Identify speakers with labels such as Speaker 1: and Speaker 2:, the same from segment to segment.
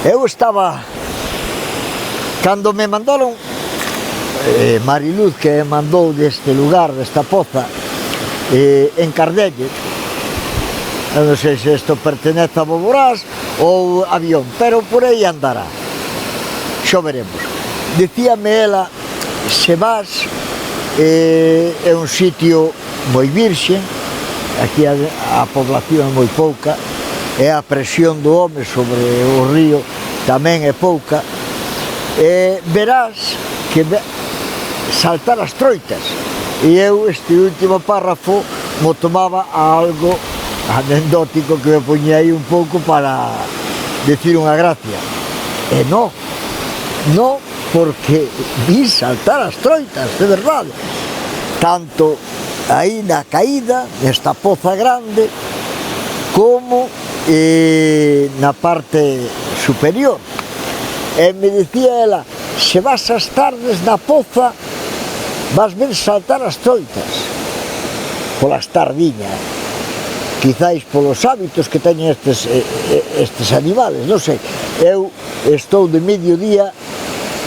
Speaker 1: Eu estaba, cando me mandaron, Mariluz que me mandou deste lugar, desta poza, en Cardelle, eu non sei se isto pertenece a Boborás ou avión, pero por aí andará, xo veremos. Dicíame ela, se vas, é un sitio moi virxe, aquí a población é moi pouca, e a presión do home sobre o río tamén é pouca, e verás que saltar as troitas. E eu este último párrafo mo tomaba a algo anecdótico que me poñía aí un pouco para decir unha gracia. E non, porque vi saltar as troitas, de verdade. Tanto aí na caída, nesta poza grande, como na parte superior. E me dicía ela, se vas as tardes na poza, vas ver saltar as troitas, polas tardiñas, quizáis polos hábitos que teñen estes animales, non sei. Eu estou de mediodía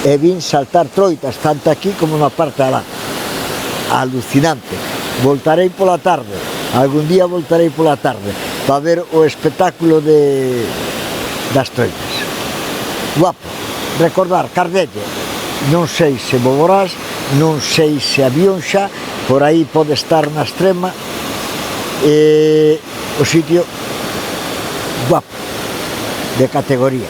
Speaker 1: e vin saltar troitas, tanto aquí como na parte alá. Alucinante. Voltarei pola tarde, algún día voltarei pola tarde, para ver o espectáculo das troitas. Guapo. Recordar, Cardelle, non sei se Boborás, non sei se avión xa, por aí pode estar na extrema, o sitio guapo, de categoría.